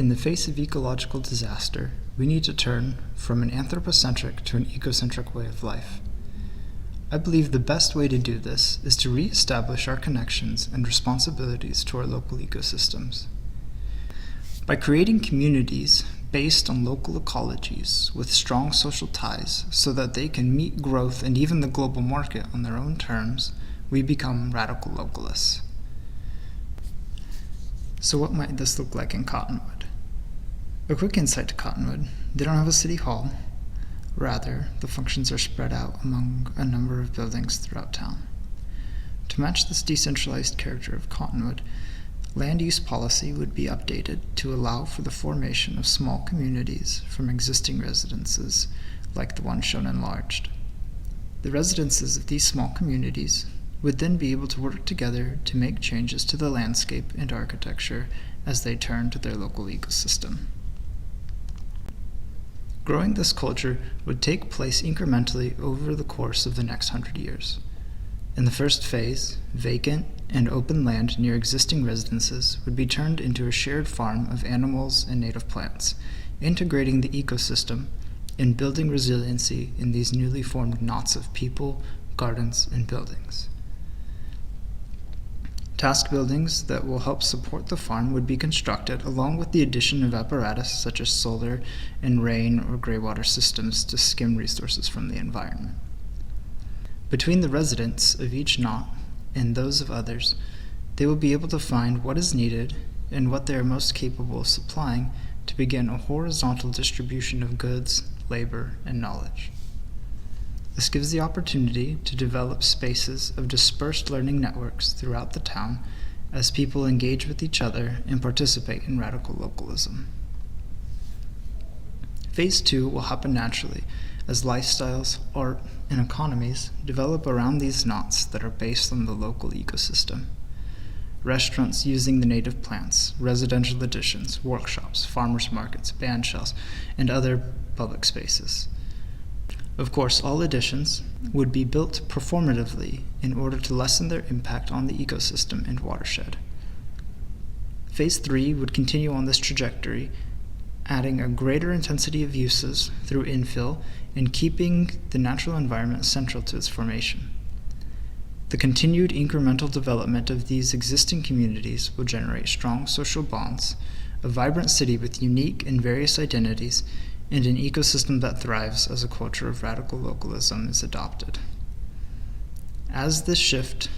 In the face of ecological disaster, we need to turn from an anthropocentric to an ecocentric way of life. I believe the best way to do this is to re-establish our connections and responsibilities to our local ecosystems. By creating communities based on local ecologies with strong social ties so that they can meet growth and even the global market on their own terms, we become radical localists. So what might this look like in Cottonwood? A quick insight to Cottonwood: they don't have a city hall. Rather, the functions are spread out among a number of buildings throughout town. To match this decentralized character of Cottonwood, land use policy would be updated to allow for the formation of small communities from existing residences like the one shown enlarged. The residences of these small communities would then be able to work together to make changes to the landscape and architecture as they turn to their local ecosystem. Growing this culture would take place incrementally over the course of the next 100 years. In the first phase, vacant and open land near existing residences would be turned into a shared farm of animals and native plants, integrating the ecosystem and building resiliency in these newly formed knots of people, gardens, and buildings. Task buildings that will help support the farm would be constructed along with the addition of apparatus such as solar and rain or greywater systems to skim resources from the environment. Between the residents of each knot and those of others, they will be able to find what is needed and what they are most capable of supplying to begin a horizontal distribution of goods, labor, and knowledge. This gives the opportunity to develop spaces of dispersed learning networks throughout the town as people engage with each other and participate in radical localism. Phase 2 will happen naturally as lifestyles, art, and economies develop around these knots that are based on the local ecosystem. Restaurants using the native plants, residential additions, workshops, farmers markets, band shells, and other public spaces. Of course, all additions would be built performatively in order to lessen their impact on the ecosystem and watershed. Phase 3 would continue on this trajectory, adding a greater intensity of uses through infill and keeping the natural environment central to its formation. The continued incremental development of these existing communities will generate strong social bonds, a vibrant city with unique and various identities, and an ecosystem that thrives as a culture of radical localism is adopted. As this shift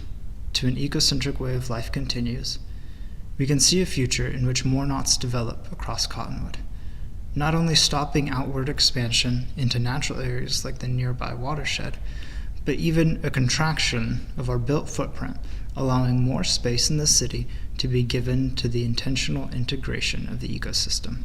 to an ecocentric way of life continues, we can see a future in which more knots develop across Cottonwood, not only stopping outward expansion into natural areas like the nearby watershed, but even a contraction of our built footprint, allowing more space in the city to be given to the intentional integration of the ecosystem.